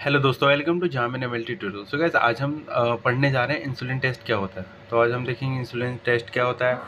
Hello दोस्तों, welcome to जामिन ML tutorial. So guys, आज हम पढ़ने जा रहे हैं इंसुलिन टेस्ट क्या होता है। तो आज हम देखेंगे इंसुलिन टेस्ट क्या होता है,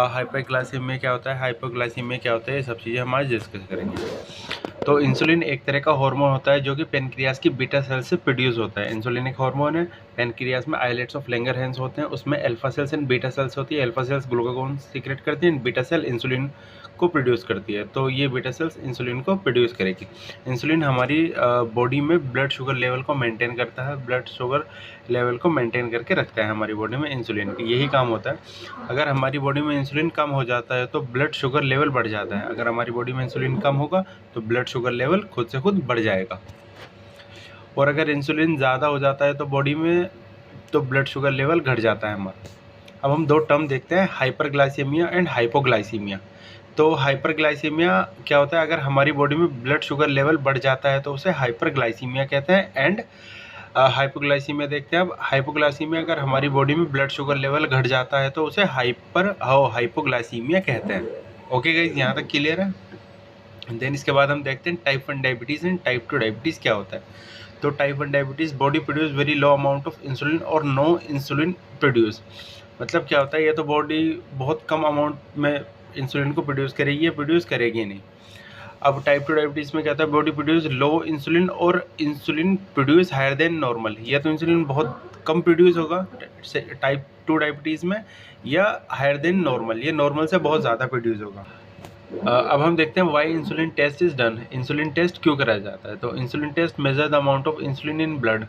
हाइपरग्लाइसीमिया क्या होता है, हाइपोग्लाइसीमिया क्या होता है, ये सब चीज़ें हम आज डिस्कस करेंगे। तो इंसुलिन एक तरह का हार्मोन होता है जो कि पेनक्रियास की बीटा सेल से प्रोड्यूस होता है। इंसुलिन एक हार्मोन है। पेनक्रियास में आइलेट्स ऑफ लैंगरहैंस होते हैं, उसमें alpha cells and beta cells होती है। अल्फा सेल्स ग्लूकागोन सीक्रेट करती हैं, बीटा सेल इंसुलिन को प्रोड्यूस करती है। तो ये बीटा सेल्स इंसुलिन को प्रोड्यूस करेगी। इंसुलिन हमारी बॉडी में ब्लड शुगर लेवल को मेंटेन करता है, ब्लड शुगर लेवल को मेंटेन करके रखता है हमारी बॉडी में। इंसुलिन का यही काम होता है। अगर हमारी बॉडी में इंसुलिन कम हो जाता है तो ब्लड शुगर लेवल बढ़ जाता है। अगर हमारी बॉडी में इंसुलिन कम होगा तो ब्लड शुगर लेवल खुद से खुद बढ़ जाएगा। और अगर इंसुलिन ज़्यादा हो जाता है तो बॉडी में तो ब्लड शुगर लेवल घट जाता है हमारा। अब हम दो टर्म देखते हैं, हाइपरग्लाइसीमिया एंड हाइपोग्लाइसीमिया। तो हाइपरग्लाइसीमिया क्या होता है, अगर हमारी बॉडी में ब्लड शुगर लेवल बढ़ जाता है तो उसे हाइपरग्लाइसीमिया कहते हैं। एंड हाइपोग्लाइसीमिया देखते हैं। अब हाइपोग्लाइसीमिया, अगर हमारी बॉडी में ब्लड शुगर लेवल घट जाता है तो उसे हाइपोग्लाइसीमिया कहते हैं। ओके गाइस, यहाँ तक क्लियर है। देन इसके बाद हम देखते हैं type 1 diabetes and type 2 diabetes क्या होता है। तो type 1 diabetes, body produce very low amount of insulin और नो इंसुलिन प्रोड्यूस। मतलब क्या होता है, ये तो बॉडी बहुत कम अमाउंट में इंसुलिन को प्रोड्यूस करेगी, ये प्रोड्यूस करेगी नहीं। अब टाइप 2 डायबिटीज़ में क्या होता है, बॉडी प्रोड्यूस लो इंसुलिन और insulin produce higher than normal. या तो इंसुलिन बहुत कम प्रोड्यूस होगा टाइप 2 डायबिटीज़ में, या हायर देन नॉर्मल, ये नॉर्मल से बहुत ज़्यादा प्रोड्यूस होगा। अब हम देखते हैं why insulin test is done. Insulin test क्यों कराया जाता है। तो insulin test measure the amount of insulin in blood.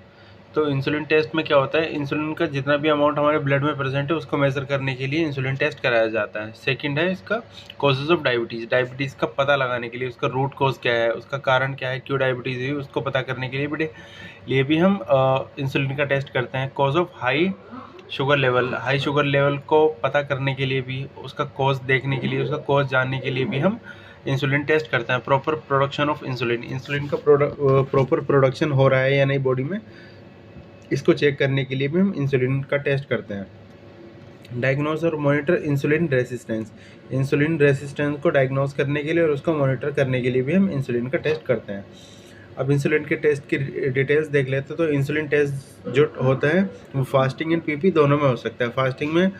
तो इंसुलिन टेस्ट में क्या होता है, इंसुलिन का जितना भी अमाउंट हमारे ब्लड में प्रेजेंट है उसको मेज़र करने के लिए इंसुलिन टेस्ट कराया जाता है। सेकंड है इसका कॉजेज ऑफ डायबिटीज़। डायबिटीज़ का पता लगाने के लिए, उसका रूट कॉज क्या है, उसका कारण क्या है, क्यों डायबिटीज़ हुई, उसको पता करने के लिए भी हम इंसुलिन का टेस्ट करते हैं। Cause of high sugar level, high sugar level को पता करने के लिए भी, उसका कॉज देखने के लिए, उसका कॉज जानने के लिए भी हम इंसुलिन टेस्ट करते हैं। Proper production of insulin, insulin का प्रॉपर प्रोडक्शन हो रहा है या नहीं बॉडी में, इसको चेक करने के लिए भी हम इंसुलिन का टेस्ट करते हैं। डायग्नोज और monitor insulin resistance, insulin resistance को डायग्नोज करने के लिए और उसको मॉनिटर करने के लिए भी हम इंसुलिन का टेस्ट करते हैं। अब इंसुलिन के टेस्ट की डिटेल्स देख लेते हैं। तो इंसुलिन टेस्ट जो होता है वो फास्टिंग एंड पीपी दोनों में हो सकता है। फास्टिंग में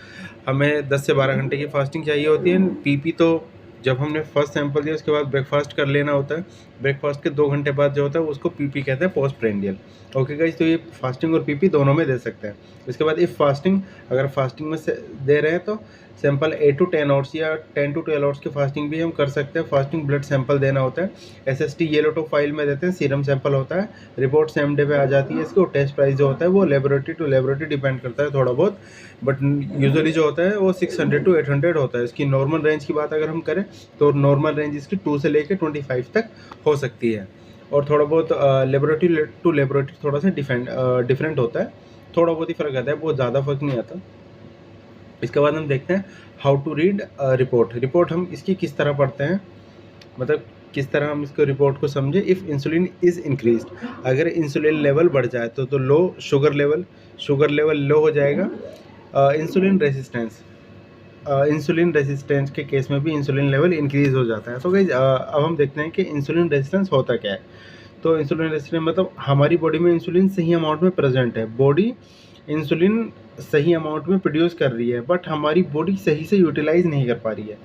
हमें 10 से 12 घंटे की फास्टिंग चाहिए होती है। पीपी तो जब हमने फर्स्ट सैंपल दिया उसके बाद ब्रेकफास्ट कर लेना होता है। ब्रेकफास्ट के 2 घंटे बाद जो होता है उसको पीपी कहते हैं, पोस्ट प्रेंडियल। ओके गाइस, तो ये फास्टिंग और पीपी दोनों में दे सकते हैं। इसके बाद इफ फास्टिंग, अगर फास्टिंग में से दे रहे हैं तो सैंपल 8 to 10 आवर्स या 10 to 12 आवर्स की फास्टिंग भी हम कर सकते हैं। फास्टिंग ब्लड सैंपल देना होता है, एसएसटी येलो टू फाइल में देते हैं, सीरम सैंपल होता है, रिपोर्ट सेम डे पे आ जाती है इसकी। और टेस्ट प्राइस जो होता है वो लेबोरेटरी टू लेबोरेटरी डिपेंड करता है थोड़ा बहुत, बट यूजुअली जो होता है वो 600 to 800 होता है। इसकी नॉर्मल रेंज की बात अगर हम करें तो नॉर्मल रेंज इसकी 2 से लेकर 25 तक हो सकती है। और थोड़ा बहुत लेबोरेटरी टू लेबोरेटरी थोड़ा सा डिफरेंट होता है, थोड़ा बहुत ही फ़र्क आता है, बहुत ज़्यादा फर्क नहीं आता। इसके बाद हम देखते हैं how to read report. Report हम इसकी किस तरह पढ़ते हैं, मतलब किस तरह हम इसको रिपोर्ट को समझे। इफ़ इंसुलिन इज़ इंक्रीज्ड, अगर इंसुलिन लेवल बढ़ जाए तो लो शुगर लेवल लो हो जाएगा। इंसुलिन रेसिस्टेंस, इंसुलिन रेसिस्टेंस के केस में भी इंसुलिन लेवल इंक्रीज़ हो जाता है। तो गाइस, अब हम देखते हैं कि इंसुलिन रेसिस्टेंस होता क्या है। तो इंसुलिन रेसिस्टेंस मतलब हमारी बॉडी में इंसुलिन सही अमाउंट में प्रेजेंट है, बॉडी इंसुलिन सही अमाउंट में प्रोड्यूस कर रही है, बट हमारी बॉडी सही से यूटिलाइज नहीं कर पा रही है।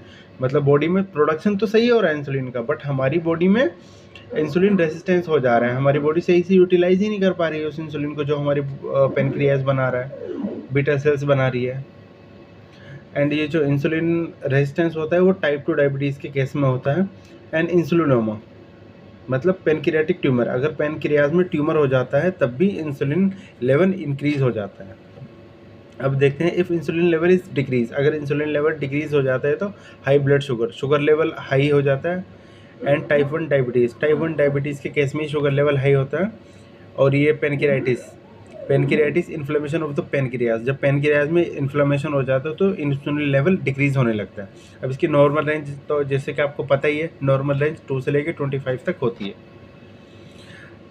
मतलब बॉडी में प्रोडक्शन तो सही हो रहा है इंसुलिन का, बट हमारी बॉडी में इंसुलिन रेसिस्टेंस हो जा रहा है। हमारी बॉडी सही से यूटिलाइज ही नहीं कर पा रही है उस इंसुलिन को जो हमारी पेनक्रियास बना रहा है, बीटा सेल्स बना रही है। एंड ये जो इंसुलिन रेजिस्टेंस होता है वो टाइप 2 डायबिटीज़ के केस में होता है। एंड इंसुलिनोमा मतलब पेनक्रियाटिक ट्यूमर, अगर पेनक्रियाज में ट्यूमर हो जाता है तब भी इंसुलिन लेवल इंक्रीज़ हो जाता है। अब देखते हैं if insulin level is decrease, अगर इंसुलिन लेवल डिक्रीज़ हो जाता है तो high blood sugar level high हो जाता है। एंड टाइप 1 डायबिटीज़ के केस में शुगर लेवल हाई होता है। और ये पेनक्रियाटिस इन्फ्लेमेशन ऑफ द पेनक्रियाज, जब पेनक्रियाज में इन्फ्लेमेशन हो जाता है तो इंसुलिन लेवल डिक्रीज़ होने लगता है। अब इसकी नॉर्मल रेंज तो जैसे कि आपको पता ही है, नॉर्मल रेंज 2 से लेकर 25 तक होती है।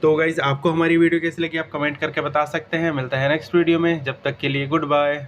तो गाइज़, आपको हमारी वीडियो कैसी लगी आप कमेंट करके बता सकते हैं। मिलता है नेक्स्ट वीडियो में, जब तक के लिए गुड बाय।